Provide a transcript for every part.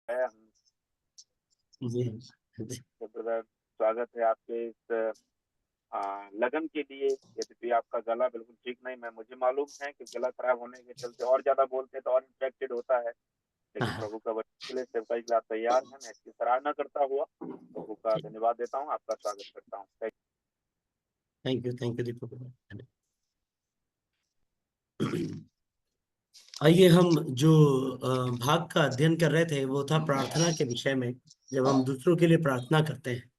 है। जी जी। ब्रदर, स्वागत है आपके इस लगन के लिए। यद्यपि आपका गला बिल्कुल ठीक नहीं, मुझे मालूम है कि गला खराब होने के चलते और ज्यादा बोलते हैं तो और इन्फेक्टेड होता है। लेकिन हाँ, प्रभु का वचन के लिए सेवकाई के लिए आप तैयार हैं। मैं इसकी सराहना करता हुआ प्रभु का धन्यवाद देता हूँ, आपका स्वागत करता हूँ। थैंक यू दीपक भाई। आइए, हम जो भाग का अध्ययन कर रहे थे वो था प्रार्थना के विषय में। जब हम दूसरों के लिए प्रार्थना करते हैं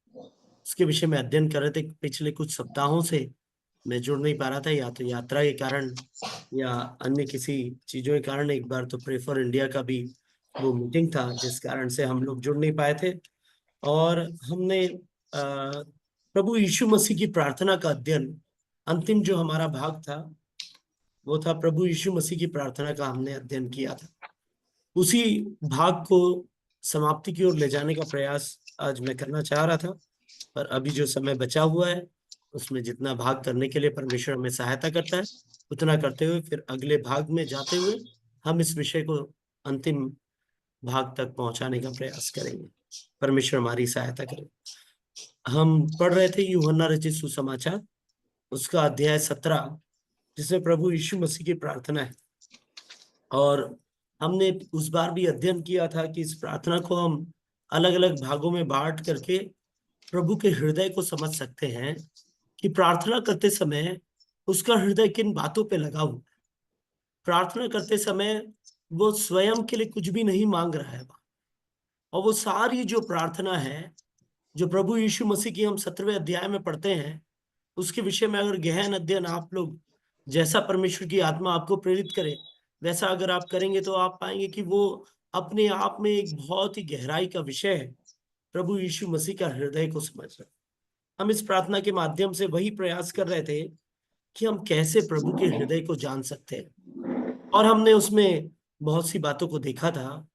उसके विषय में अध्ययन कर रहे थे। पिछले कुछ सप्ताहों से मैं जुड़ नहीं पा रहा था, या तो यात्रा के कारण या अन्य किसी चीजों के कारण। एक बार तो प्रे फॉर इंडिया का भी वो मीटिंग था जिस कारण से हम लोग जुड़ नहीं पाए थे। और हमने प्रभु यीशु मसीह की प्रार्थना का अध्ययन, अंतिम जो हमारा भाग था वो था प्रभु यीशु मसीह की प्रार्थना का हमने अध्ययन किया था। उसी भाग को समाप्ति की ओर ले जाने का प्रयास आज मैं करना चाह रहा था, पर अभी जो समय बचा हुआ है उसमें जितना भाग करने के लिए परमेश्वर हमें सहायता करता है उतना करते हुए फिर अगले भाग में जाते हुए हम इस विषय को अंतिम भाग तक पहुंचाने का प्रयास करेंगे। परमेश्वर हमारी सहायता करे। हम पढ़ रहे थे यूहन्ना रचित सुसमाचार, उसका अध्याय 17, जिसमें प्रभु यीशु मसीह की प्रार्थना है। और हमने उस बार भी अध्ययन किया था कि इस प्रार्थना को हम अलग अलग भागों में बांट करके प्रभु के हृदय को समझ सकते हैं कि प्रार्थना करते समय उसका हृदय किन बातों पे लगा हुआ है। प्रार्थना करते समय वो स्वयं के लिए कुछ भी नहीं मांग रहा है, और वो सारी जो प्रार्थना है जो प्रभु यीशु मसीह की हम 17वें अध्याय में पढ़ते हैं उसके विषय में अगर गहन अध्ययन आप लोग, जैसा परमेश्वर की आत्मा आपको प्रेरित करे वैसा अगर आप करेंगे तो आप पाएंगे कि वो अपने आप में एक बहुत ही गहराई का विषय है, प्रभु यीशु मसीह का हृदय को समझना। हम इस प्रार्थना के माध्यम से वही प्रयास कर रहे थे कि हम कैसे प्रभु के हृदय को जान सकते हैं, और हमने उसमें बहुत सी बातों को देखा था।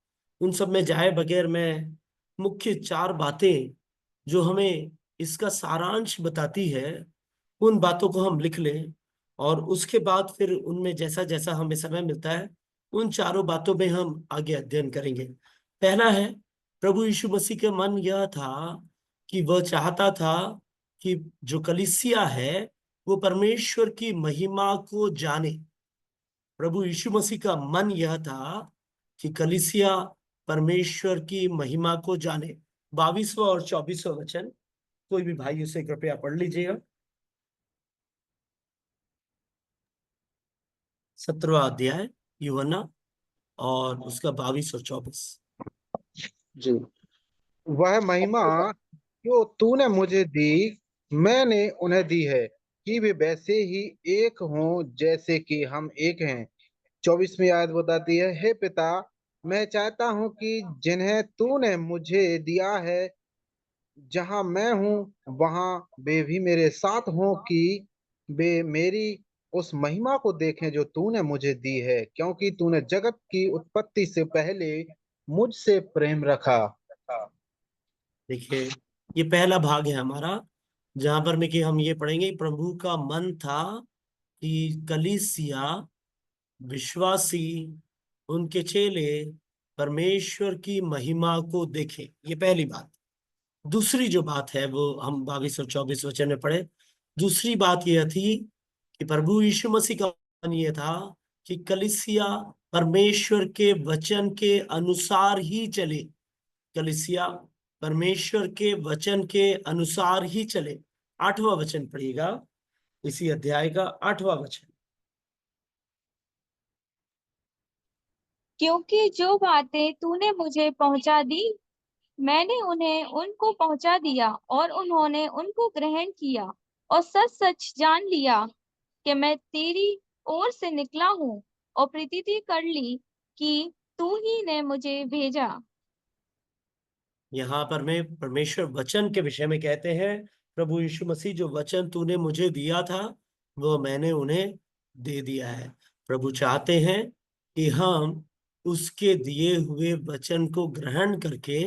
उन सब में जाए बगैर मैं मुख्य 4 बातें जो हमें इसका सारांश बताती है उन बातों को हम लिख लें, और उसके बाद फिर उनमें जैसा जैसा हमें समय मिलता है उन चारों बातों में हम आगे अध्ययन करेंगे। पहला है, प्रभु यीशु मसीह का मन यह था कि वह चाहता था कि जो कलीसिया है वो परमेश्वर की महिमा को जाने। प्रभु यीशु मसीह का मन यह था कि कलीसिया परमेश्वर की महिमा को जाने। 22वां और 24वां वचन कोई भी भाई उसे कृपया पढ़ लीजिएगा। 17वां अध्याय यूहन्ना और उसका 22 और 24। जी। वह महिमा जो तूने मुझे दी, मैंने उन्हें दी है कि वे वैसे ही एक हों जैसे कि हम एक हैं। 24वीं आयत बताती है, हे पिता, मैं चाहता हूं कि जिन्हें तूने मुझे दिया है, जहां मैं हूं वहां वे भी मेरे साथ हों, कि वे मेरी उस महिमा को देखें जो तूने मुझे दी है, क्योंकि तूने जगत की उत्पत्ति से पहले मुझसे प्रेम रखा। देखिए, ये पहला भाग है हमारा जहां पर में कि हम ये पढ़ेंगे, प्रभु का मन था कि कलीसिया, विश्वासी, उनके चेले परमेश्वर की महिमा को देखें। ये पहली बात। दूसरी जो बात है वो हम 22 और 24 वचन में पढ़े। दूसरी बात यह थी कि प्रभु यीशु मसीह का मन यह था कि कलीसिया परमेश्वर के वचन के अनुसार ही चले। कलीसिया परमेश्वर के वचन के अनुसार ही चले। 8वां वचन पढ़िएगा, इसी अध्याय का 8वां वचन। क्योंकि जो बातें तूने मुझे पहुंचा दी, मैंने उन्हें उनको पहुंचा दिया और उन्होंने उनको ग्रहण किया और सच सच जान लिया कि मैं तेरी ओर से निकला हूँ, और प्रतीति कर ली कि तू ही ने मुझे भेजा। यहाँ पर मैं परमेश्वर वचन के विषय में कहते हैं, प्रभु यीशु मसीह जो वचन तूने मुझे दिया था वो मैंने उन्हें दे दिया है। प्रभु चाहते हैं कि हम उसके दिए हुए वचन को ग्रहण करके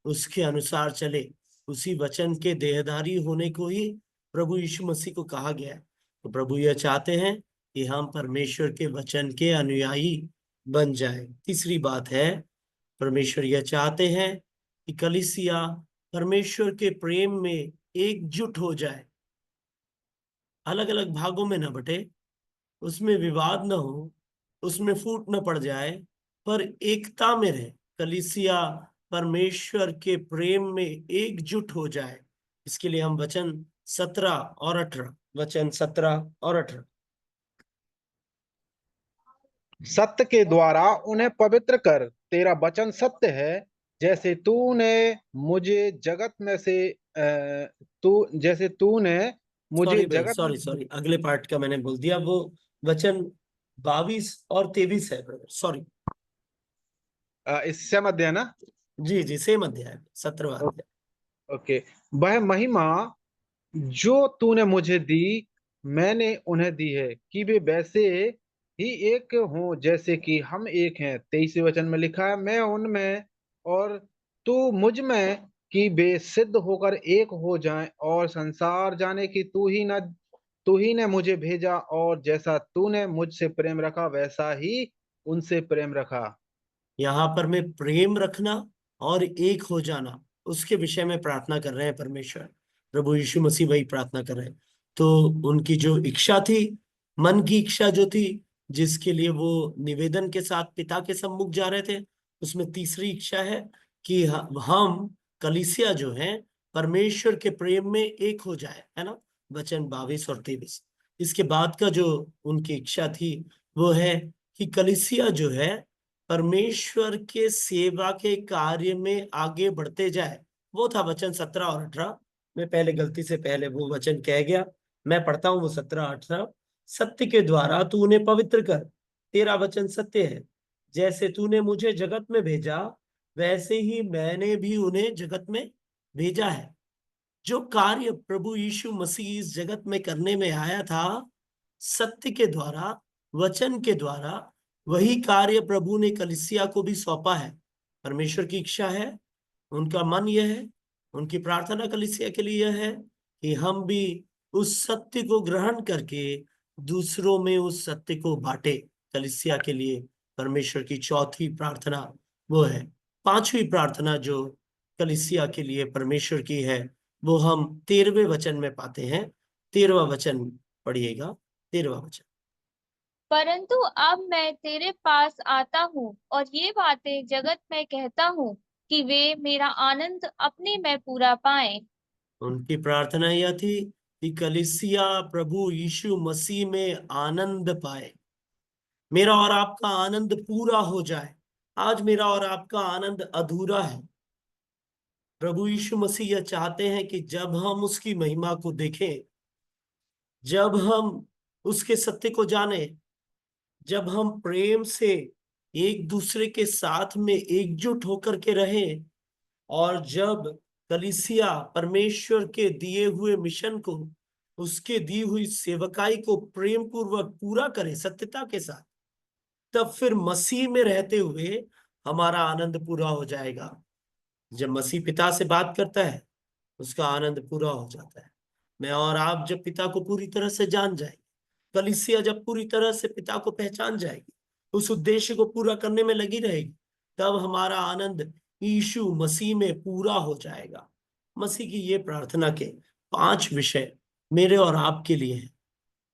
उसके अनुसार चले। उसी वचन के देहधारी होने को ही प्रभु यीशु मसीह को कहा गया है। तो प्रभु यह चाहते हैं कि हम परमेश्वर के वचन के अनुयायी बन जाए। तीसरी बात है परमेश्वर यह चाहते हैं कि कलीसिया परमेश्वर के प्रेम में एकजुट हो जाए, अलग अलग भागों में न बटे, उसमें विवाद न हो, उसमें फूट न पड़ जाए, पर एकता में रहे। कलीसिया परमेश्वर के प्रेम में एकजुट हो जाए। इसके लिए हम वचन 17 और 18, वचन 17 और 18। सत्य के द्वारा उन्हें पवित्र कर, तेरा वचन सत्य है। जैसे तूने मुझे जगत में से जैसे तूने मुझे जगत में सॉरी, अगले पार्ट का मैंने बोल दिया, वो वचन 22 और 23 है ब्रदर, सॉरी। इससे मध्य है ना? जी सेम अध्याय, 17वां अध्याय। ओके। वह महिमा जो तूने मुझे दी, मैंने उन्हें दी है कि वे वैसे ही एक हों जैसे कि हम एक हैं। 23वें वचन में लिखा है, मैं उनमें और तू मुझ में, कि वे सिद्ध होकर एक हो जाएं और संसार जाने की तू ही ने मुझे भेजा, और जैसा तूने मुझसे प्रेम रखा वैसा ही उनसे प्रेम रखा। यहाँ पर मैं प्रेम रखना और एक हो जाना, उसके विषय में प्रार्थना कर रहे हैं परमेश्वर। प्रभु यीशु मसीह वही प्रार्थना कर रहे हैं। तो उनकी जो इच्छा थी, मन की इच्छा जो थी, जिसके लिए वो निवेदन के साथ पिता के सम्मुख जा रहे थे, उसमें तीसरी इच्छा है कि हम कलीसिया जो है परमेश्वर के प्रेम में एक हो जाए, है ना, वचन 22 और 23। इसके बाद का जो उनकी इच्छा थी वो है कि कलीसिया जो है परमेश्वर के सेवा के कार्य में आगे बढ़ते जाए। वो था वचन 17 और 18। मैं पहले गलती से पहले वो वचन कह गया, मैं पढ़ता हूं वो 17 18। सत्य के द्वारा तू उन्हें पवित्र कर, तेरा वचन सत्य है। जैसे तूने मुझे जगत में भेजा, वैसे ही मैंने भी उन्हें जगत में भेजा है। जो कार्य प्रभु यीशु मसीह इस जगत में करने में आया था, सत्य के द्वारा, वचन के द्वारा, वही कार्य प्रभु ने कलीसिया को भी सौंपा है। परमेश्वर की इच्छा है, उनका मन यह है, उनकी प्रार्थना कलीसिया के लिए यह है कि हम भी उस सत्य को ग्रहण करके दूसरों में उस सत्य को बांटे। कलीसिया के लिए परमेश्वर की चौथी प्रार्थना वो है। पांचवी प्रार्थना जो कलीसिया के लिए परमेश्वर की है, वो हम 13वें वचन में पाते हैं। 13वां वचन पढ़िएगा, 13वां वचन। परंतु अब मैं तेरे पास आता हूँ और ये बातें जगत में कहता हूँ कि वे मेरा आनंद अपने में पूरा पाएं। उनकी प्रार्थना यह थी कि कलीसिया प्रभु यीशु मसीह में आनंद पाए, मेरा और आपका आनंद पूरा हो जाए। आज मेरा और आपका आनंद अधूरा है। प्रभु यीशु मसीह यह चाहते हैं कि जब हम उसकी महिमा को देखें, जब हम उसके सत्य को जाने, जब हम प्रेम से एक दूसरे के साथ में एकजुट होकर के रहें, और जब कलीसिया परमेश्वर के दिए हुए मिशन को, उसके दी हुई सेवकाई को प्रेम पूर्वक पूरा करे सत्यता के साथ, तब फिर मसीह में रहते हुए हमारा आनंद पूरा हो जाएगा। जब मसीह पिता से बात करता है, उसका आनंद पूरा हो जाता है। मैं और आप जब पिता को पूरी तरह से जान जाएंगे, कलीसिया जब पूरी तरह से पिता को पहचान जाएगी, उस उद्देश्य को पूरा करने में लगी रहेगी, तब हमारा आनंद यीशु मसीह में पूरा हो जाएगा। मसीह की ये प्रार्थना के 5 विषय मेरे और आपके लिए हैं।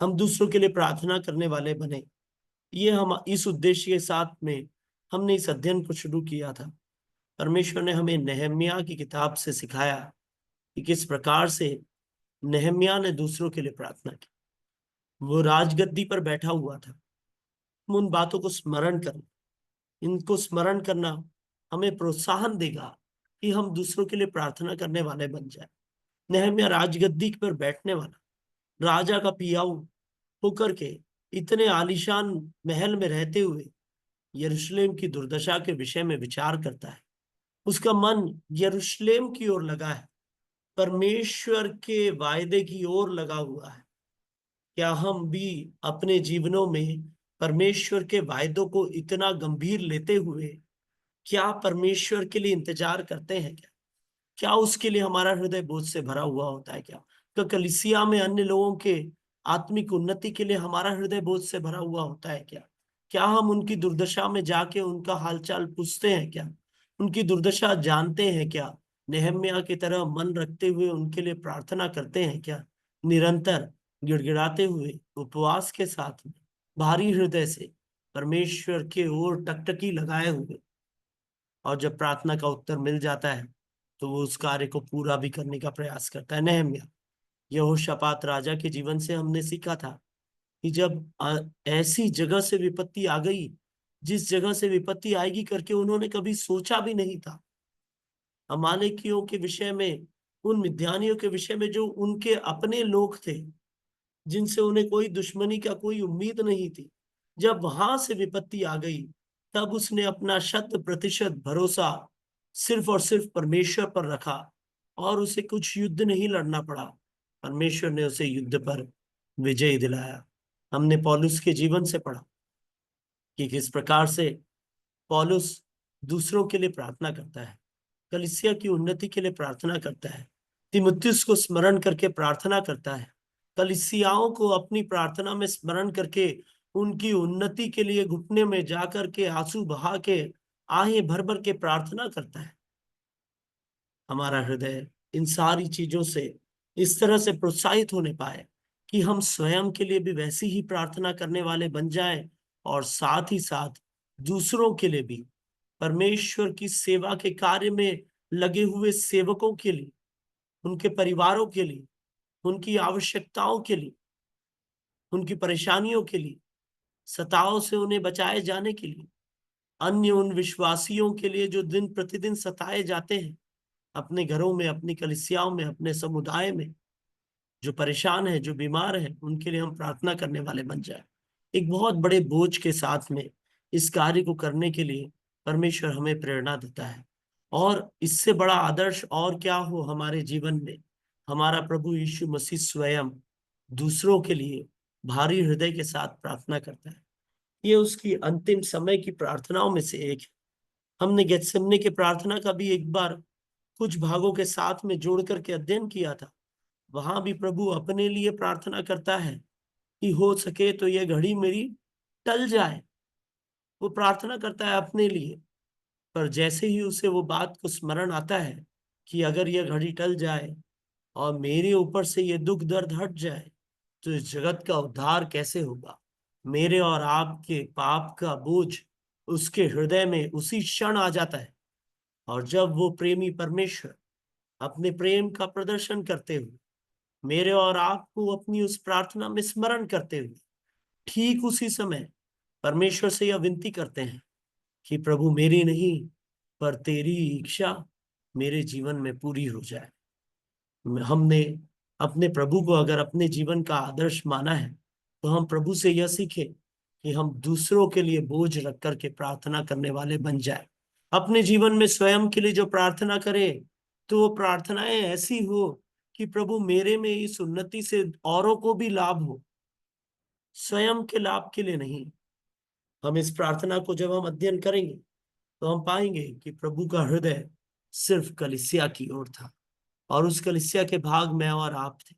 हम दूसरों के लिए प्रार्थना करने वाले बने। ये हम इस उद्देश्य के साथ में हमने इस अध्ययन को शुरू किया था। परमेश्वर ने हमें नहम्याह की किताब से सिखाया कि किस प्रकार से नहम्याह ने दूसरों के लिए प्रार्थना की। वो राजगद्दी पर बैठा हुआ था। हम उन बातों को स्मरण करना, इनको स्मरण करना हमें प्रोत्साहन देगा कि हम दूसरों के लिए प्रार्थना करने वाले बन जाए। नहम्याह राजगद्दी पर बैठने वाला, राजा का पियाऊ होकर के, इतने आलीशान महल में रहते हुए यरूशलेम की दुर्दशा के विषय में विचार करता है। उसका मन यरूशलेम की ओर लगा है, परमेश्वर के वायदे की ओर लगा हुआ है। क्या हम भी अपने जीवनों में परमेश्वर के वायदों को इतना गंभीर लेते हुए क्या परमेश्वर के लिए इंतजार करते हैं? क्या उसके लिए हमारा हृदय बोझ से भरा हुआ होता है? क्या कलीसिया में अन्य लोगों के आत्मिक उन्नति के लिए हमारा हृदय बोझ से भरा हुआ होता है? क्या हम उनकी दुर्दशा में जाके उनका हालचाल पूछते हैं? क्या उनकी दुर्दशा जानते हैं क्या? नेहम्याह की तरह मन रखते हुए उनके लिए प्रार्थना करते हैं क्या? निरंतर गिड़गिड़ाते हुए उपवास के साथ में भारी हृदय से परमेश्वर के ओर टकटकी लगाए हुए, और जब प्रार्थना का उत्तर मिल जाता है तो वो उस कार्य को पूरा भी करने का प्रयास करता है। नेहम्याह, यहोशापात राजा के जीवन से हमने सीखा था कि जब ऐसी जगह से विपत्ति आ गई, जिस जगह से विपत्ति आएगी करके उन्होंने कभी सोचा भी नहीं था, अमालेकियों के विषय में, उन मिद्यानियों के विषय में जो उनके अपने लोग थे, जिनसे उन्हें कोई दुश्मनी का कोई उम्मीद नहीं थी, जब वहां से विपत्ति आ गई तब उसने अपना 100% भरोसा सिर्फ और सिर्फ परमेश्वर पर रखा और उसे कुछ युद्ध नहीं लड़ना पड़ा। परमेश्वर ने उसे युद्ध पर विजय दिलाया। हमने पौलुस के जीवन से पढ़ा कि किस प्रकार से पौलुस दूसरों के लिए प्रार्थना करता है, कलीसिया की उन्नति के लिए प्रार्थना करता है, तीमुथियुस को स्मरण करके प्रार्थना करता है, कलीसियाओं को अपनी प्रार्थना में स्मरण करके उनकी उन्नति के लिए घुटने में जाकर के आंसू बहा के आहें भर भर के प्रार्थना करता है। हमारा हृदय इन सारी चीजों से इस तरह से प्रोत्साहित होने पाए कि हम स्वयं के लिए भी वैसी ही प्रार्थना करने वाले बन जाएं और साथ ही साथ दूसरों के लिए भी, परमेश्वर की सेवा के कार्य में लगे हुए सेवकों के लिए, उनके परिवारों के लिए, उनकी आवश्यकताओं के लिए, उनकी परेशानियों के लिए, सताओं से उन्हें बचाए जाने के लिए, अन्य उन विश्वासियों के लिए जो दिन प्रतिदिन सताए जाते हैं अपने घरों में, अपनी कलीसियाओं में, अपने समुदाय में, जो परेशान है, जो बीमार है, उनके लिए हम प्रार्थना करने वाले बन जाए। एक बहुत बड़े बोझ के साथ में इस कार्य को करने के लिए परमेश्वर हमें प्रेरणा देता है। और इससे बड़ा आदर्श और क्या हो हमारे जीवन में, हमारा प्रभु यीशु मसीह स्वयं दूसरों के लिए भारी हृदय के साथ प्रार्थना करता है। ये उसकी अंतिम समय की प्रार्थनाओं में से एक है। हमने गेत्सेमने के प्रार्थना का भी एक बार कुछ भागों के साथ में जोड़ करके अध्ययन किया था। वहां भी प्रभु अपने लिए प्रार्थना करता है कि हो सके तो यह घड़ी मेरी टल जाए। वो प्रार्थना करता है अपने लिए, पर जैसे ही उसे वो बात को स्मरण आता है कि अगर यह घड़ी टल जाए और मेरे ऊपर से ये दुख दर्द हट जाए तो इस जगत का उद्धार कैसे होगा। मेरे और आपके पाप का बोझ उसके हृदय में उसी क्षण आ जाता है। और जब वो प्रेमी परमेश्वर अपने प्रेम का प्रदर्शन करते हुए मेरे और आपको अपनी उस प्रार्थना में स्मरण करते हुए ठीक उसी समय परमेश्वर से यह विनती करते हैं कि प्रभु मेरी नहीं पर तेरी इच्छा मेरे जीवन में पूरी हो जाए। हमने अपने प्रभु को अगर अपने जीवन का आदर्श माना है तो हम प्रभु से यह सीखें कि हम दूसरों के लिए बोझ रख करके प्रार्थना करने वाले बन जाए। अपने जीवन में स्वयं के लिए जो प्रार्थना करें तो वो प्रार्थनाएं ऐसी हो कि प्रभु मेरे में इस उन्नति से औरों को भी लाभ हो, स्वयं के लाभ के लिए नहीं। हम इस प्रार्थना को जब हम अध्ययन करेंगे तो हम पाएंगे कि प्रभु का हृदय सिर्फ कलीसिया की ओर था, और उस कलीसिया के भाग में और आप थे,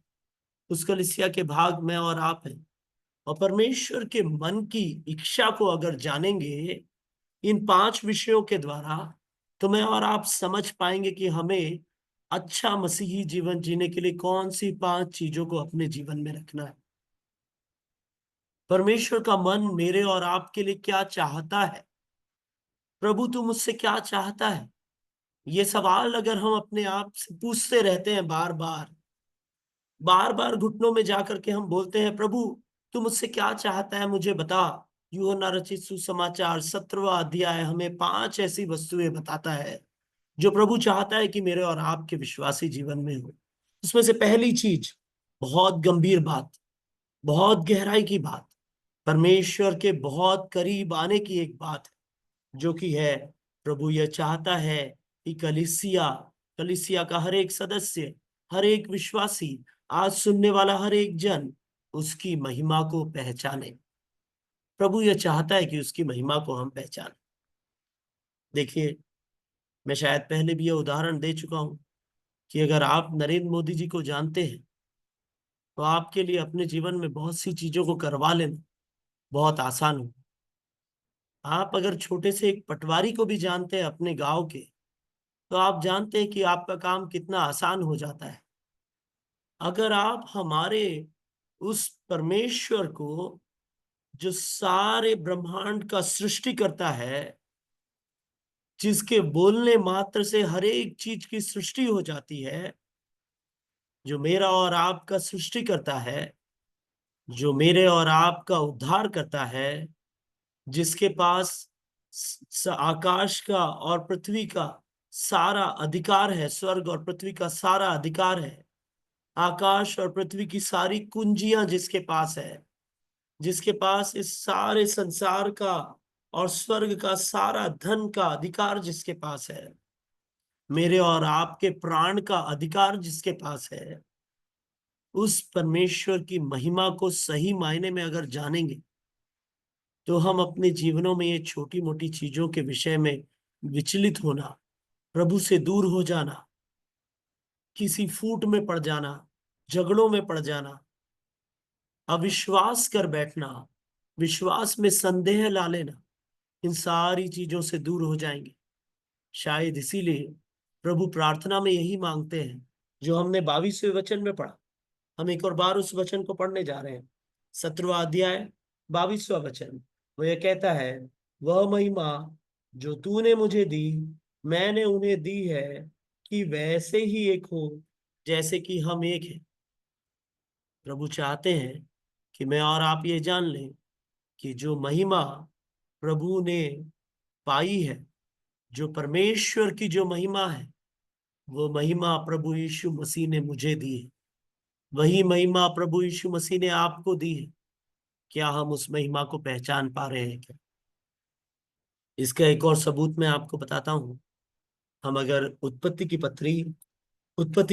उस कलीसिया के भाग में और आप हैं। और परमेश्वर के मन की इच्छा को अगर जानेंगे इन 5 विषयों के द्वारा तो मैं और आप समझ पाएंगे कि हमें अच्छा मसीही जीवन जीने के लिए कौन सी 5 चीजों को अपने जीवन में रखना है। परमेश्वर का मन मेरे और आपके लिए क्या चाहता है, प्रभु तू मुझसे क्या चाहता है, ये सवाल अगर हम अपने आप से पूछते रहते हैं, बार बार घुटनों में जाकर के हम बोलते हैं प्रभु तू मुझसे क्या चाहता है मुझे बता। यूहन्ना रचित सुसमाचार 17वां अध्याय हमें 5 ऐसी वस्तुएं बताता है जो प्रभु चाहता है कि मेरे और आपके विश्वासी जीवन में हो। उसमें से पहली चीज, बहुत गंभीर बात, बहुत गहराई की बात, परमेश्वर के बहुत करीब आने की एक बात है, जो कि है प्रभु यह चाहता है कि कलीसिया कलीसिया का हर एक सदस्य, हर एक विश्वासी, आज सुनने वाला हर एक जन उसकी महिमा को पहचाने। प्रभु यह चाहता है कि उसकी महिमा को हम पहचाने। देखिए, मैं शायद पहले भी यह उदाहरण दे चुका हूं कि अगर आप नरेंद्र मोदी जी को जानते हैं तो आपके लिए अपने जीवन में बहुत सी चीजों को करवा लेना बहुत आसान हो। आप अगर छोटे से एक पटवारी को भी जानते हैं अपने गांव के, तो आप जानते हैं कि आपका काम कितना आसान हो जाता है। अगर आप हमारे उस परमेश्वर को, जो सारे ब्रह्मांड का सृष्टि करता है, जिसके बोलने मात्र से हर एक चीज की सृष्टि हो जाती है, जो मेरा और आपका सृष्टि करता है, जो मेरे और आपका उद्धार करता है, जिसके पास आकाश का और पृथ्वी का सारा अधिकार है, स्वर्ग और पृथ्वी का सारा अधिकार है, आकाश और पृथ्वी की सारी कुंजियां जिसके पास है, जिसके पास इस सारे संसार का और स्वर्ग का सारा धन का अधिकार जिसके पास है, मेरे और आपके प्राण का अधिकार जिसके पास है, उस परमेश्वर की महिमा को सही मायने में अगर जानेंगे, तो हम अपने जीवनों में ये छोटी मोटी चीजों के विषय में विचलित होना, प्रभु से दूर हो जाना, किसी फूट में पड़ जाना, झगड़ों में पड़ जाना, अविश्वास कर बैठना, विश्वास में संदेह ला लेना, इन सारी चीजों से दूर हो जाएंगे। शायद इसीलिए प्रभु प्रार्थना में यही मांगते हैं जो हमने 22वें वचन में पढ़ा। हम एक और बार उस वचन को पढ़ने जा रहे हैं। 17वां अध्याय 22वां वचन, वो ये कहता है, वह महिमा जो तूने मुझे दी, मैंने उन्हें दी है कि वैसे ही एक हो जैसे कि हम एक हैं। प्रभु चाहते हैं कि मैं और आप ये जान लें कि जो महिमा प्रभु ने पाई है, जो परमेश्वर की जो महिमा है, वो महिमा प्रभु यीशु मसीह ने मुझे दी है। वही महिमा प्रभु यीशु मसीह ने आपको दी है। क्या हम उस महिमा को पहचान पा रहे हैं क्या? इसका एक और सबूत मैं आपको बताता हूं। हम अगर उत्पत्ति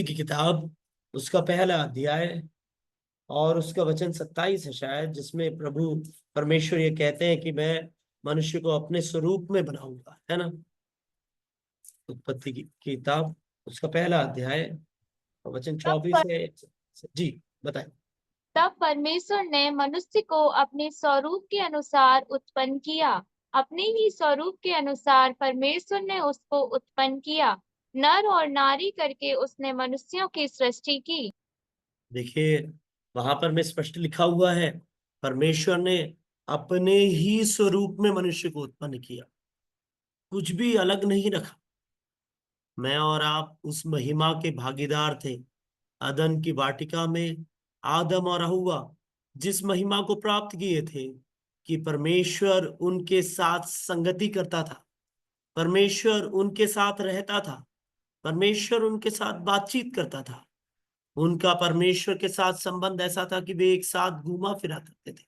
की किताब, उसका पहला अध्याय और उसका वचन 27 है शायद, जिसमें प्रभु परमेश्वर ये कहते हैं कि मैं मनुष्य को अपने स्वरूप में बनाऊंगा, है ना। उत्पत्ति की किताब, उसका पहला अध्याय और वचन 24 है। जी बताएं। तब परमेश्वर ने मनुष्य को अपने स्वरूप के अनुसार उत्पन्न किया, अपने ही स्वरूप के अनुसार परमेश्वर ने उसको उत्पन्न किया, नर और नारी करके उसने मनुष्यों की सृष्टि की। देखिए, वहां पर में स्पष्ट लिखा हुआ है, परमेश्वर ने अपने ही स्वरूप में मनुष्य को उत्पन्न किया, कुछ भी अलग नहीं रखा। मैं और आप उस महिमा के भागीदार थे। अदन की वाटिका में आदम और हव्वा जिस महिमा को प्राप्त किए थे कि परमेश्वर उनके साथ संगति करता था, परमेश्वर उनके साथ रहता था, परमेश्वर उनके साथ बातचीत करता था, उनका परमेश्वर के साथ संबंध ऐसा था कि वे एक साथ घूमा फिरा करते थे,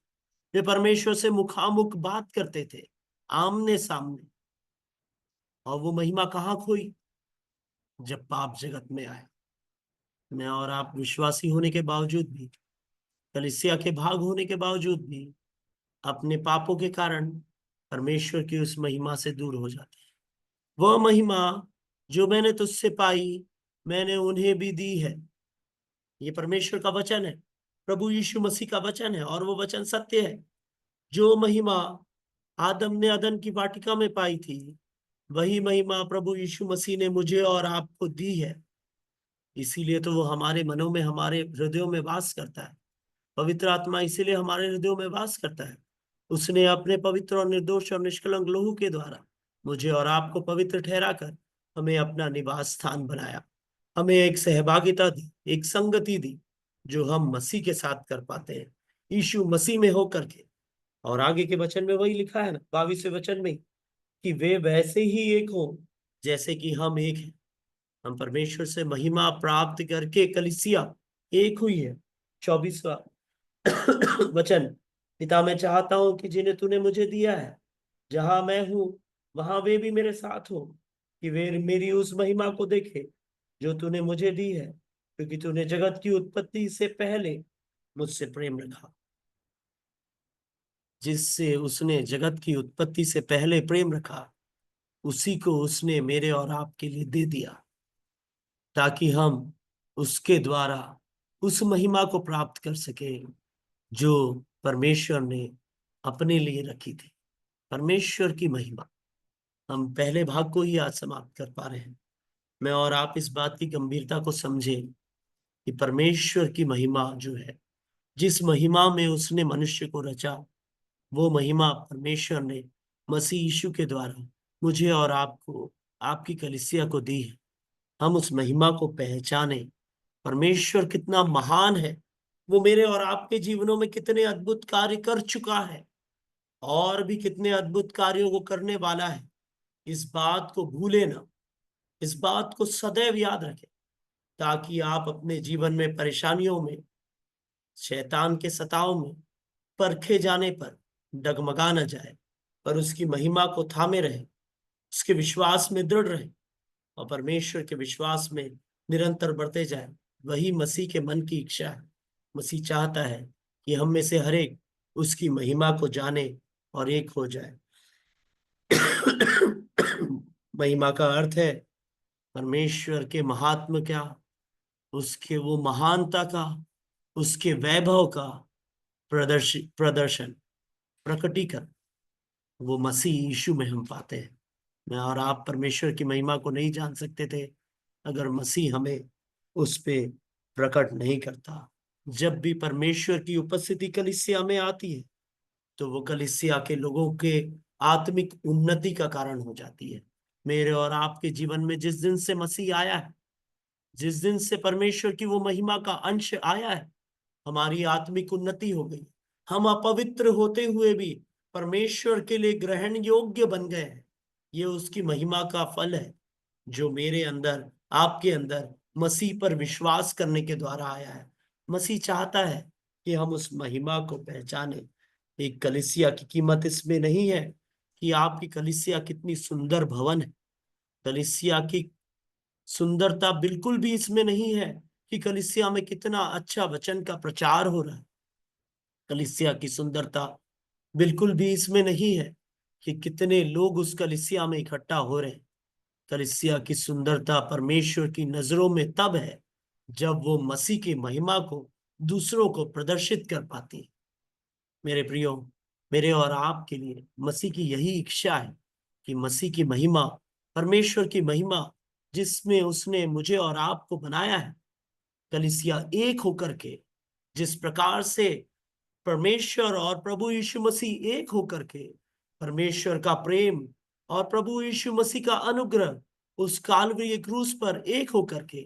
वे परमेश्वर से मुखामुख बात करते थे, आमने सामने। और वो महिमा कहाँ खोई? जब पाप जगत में आया। मैं और आप विश्वासी होने के बावजूद भी, कलीसिया के भाग होने के बावजूद भी, अपने पापों के कारण परमेश्वर की उस महिमा से दूर हो जाते हैं। वह महिमा जो मैंने तुझसे पाई, मैंने उन्हें भी दी है। ये परमेश्वर का वचन है, प्रभु यीशु मसीह का वचन है, और वो वचन सत्य है। जो महिमा आदम ने अदन की वाटिका में पाई थी, वही महिमा प्रभु यीशु मसीह ने मुझे और आपको दी है। इसीलिए तो वो हमारे मनों में, हमारे हृदयों में वास करता है। पवित्र आत्मा इसीलिए हमारे हृदयों में वास करता है। उसने अपने पवित्र और निर्दोष और निष्कलंक लहू के द्वारा मुझे और आपको पवित्र ठहराकर हमें अपना निवास स्थान बनाया, हमें एक सहभागिता दी, एक संगति दी, जो हम मसीह के साथ कर पाते हैं, यीशु मसीह में होकर के। और आगे के वचन में वही लिखा है ना, 22वें वचन में, कि वे वैसे ही एक हो जैसे कि हम एक हैं। हम परमेश्वर से महिमा प्राप्त करके कलीसिया एक हुई है। 24वां वचन, पिता मैं चाहता हूं कि जिन्हें तूने मुझे दिया है, जहां मैं हूं वहां वे भी मेरे साथ हो, कि वे मेरी उस महिमा को देखे जो तूने मुझे दी है, क्योंकि तूने जगत की उत्पत्ति से पहले मुझसे प्रेम रखा। जिससे उसने जगत की उत्पत्ति से पहले प्रेम रखा, उसी को उसने मेरे और आपके लिए दे दिया, ताकि हम उसके द्वारा उस महिमा को प्राप्त कर सके जो परमेश्वर ने अपने लिए रखी थी। परमेश्वर की महिमा। हम पहले भाग को ही आज समाप्त कर पा रहे हैं। मैं और आप इस बात की गंभीरता को समझें कि परमेश्वर की महिमा जो है, जिस महिमा में उसने मनुष्य को रचा, वो महिमा परमेश्वर ने मसीह यीशु के द्वारा मुझे और आपको, आपकी कलीसिया को दी है। हम उस महिमा को पहचाने। परमेश्वर कितना महान है, वो मेरे और आपके जीवनों में कितने अद्भुत कार्य कर चुका है और भी कितने अद्भुत कार्यों को करने वाला है। इस बात को भूले ना, इस बात को सदैव याद रखें, ताकि आप अपने जीवन में परेशानियों में, शैतान के सताव में, परखे जाने पर डगमगा न जाए, पर उसकी महिमा को थामे रहे, उसके विश्वास में दृढ़ रहे और परमेश्वर के विश्वास में निरंतर बढ़ते जाए। वही मसीह के मन की इच्छा है। मसीह चाहता है कि हम में से हर एक उसकी महिमा को जाने और एक हो जाए। महिमा का अर्थ है परमेश्वर के महात्म का, उसके वो महानता का, उसके वैभव का प्रदर्शन, प्रकटीकरण वो मसीह यीशु में हम पाते हैं। मैं और आप परमेश्वर की महिमा को नहीं जान सकते थे अगर मसीह हमें उस पे प्रकट नहीं करता। जब भी परमेश्वर की उपस्थिति कलीसिया में आती है, तो वो कलीसिया के लोगों के आत्मिक उन्नति का कारण हो जाती है। मेरे और आपके जीवन में जिस दिन से मसीह आया है, जिस दिन से परमेश्वर की वो महिमा का अंश आया है, हमारी आत्मिक उन्नति हो गई। हम अपवित्र होते हुए भी परमेश्वर के लिए ग्रहण योग्य बन गए हैं। ये उसकी महिमा का फल है जो मेरे अंदर, आपके अंदर मसीह पर विश्वास करने के द्वारा आया है। मसीह चाहता है कि हम उस महिमा को पहचाने। एक कलीसिया की कीमत इसमें नहीं है कि आपकी कलीसिया कितनी सुंदर भवन है। कलीसिया की सुंदरता बिल्कुल भी इसमें नहीं है कि कलीसिया में कितना अच्छा वचन का प्रचार हो रहा है। कलीसिया की सुंदरता बिल्कुल भी इसमें नहीं है कि कितने लोग उस कलीसिया में इकट्ठा हो रहे हैं। कलीसिया की सुंदरता परमेश्वर की नजरों में तब है जब वो मसीह की महिमा को दूसरों को प्रदर्शित कर पाती है। मेरे प्रियो, मेरे और आपके लिए मसीह की यही इच्छा है कि मसीह की महिमा, परमेश्वर की महिमा, जिसमें उसने मुझे और आपको बनाया है, कलीसिया एक होकर के, जिस प्रकार से परमेश्वर और प्रभु यीशु मसीह एक होकर के, परमेश्वर का प्रेम और प्रभु यीशु मसीह का अनुग्रह उस काल्वरी क्रूस पर एक होकर के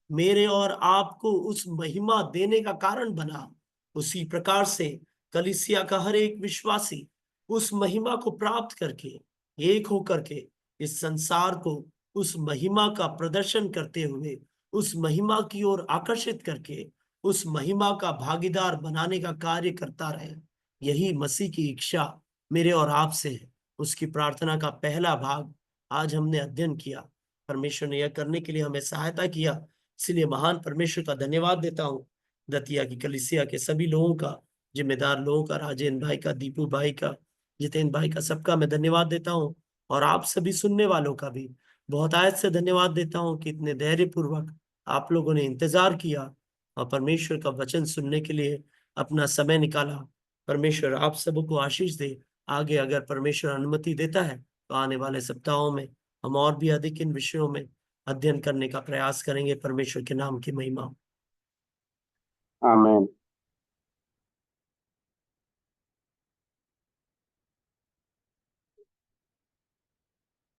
मेरे और आपको उस महिमा देने का कारण बना, उसी प्रकार से कलीसिया का हर एक विश्वासी उस महिमा को प्राप्त करके, एक होकर के इस संसार को उस महिमा का प्रदर्शन करते हुए, उस महिमा की ओर आकर्षित करके, उस महिमा का भागीदार बनाने का कार्य करता रहे। यही मसीह की इच्छा मेरे और आप से है। उसकी प्रार्थना का पहला भाग आज हमने अध्ययन किया। परमेश्वर ने यह करने के लिए हमें सहायता किया, इसलिए महान परमेश्वर का धन्यवाद देता हूँ। दतिया की कलीसिया के सभी लोगों का, जिम्मेदार लोगों का, राजेंद्र भाई का, दीपू भाई का, जितेंद्र भाई का, सबका मैं धन्यवाद देता हूँ। और आप सभी सुनने वालों का भी बहुत आयत से धन्यवाद देता हूँ कि इतने धैर्यपूर्वक आप लोगों ने इंतजार किया और परमेश्वर का वचन सुनने के लिए अपना समय निकाला। परमेश्वर आप सबको आशीष दे। आगे अगर परमेश्वर अनुमति देता है तो आने वाले सप्ताहों में हम और भी अधिक इन विषयों में अध्ययन करने का प्रयास करेंगे। परमेश्वर के नाम की महिमा। आमीन।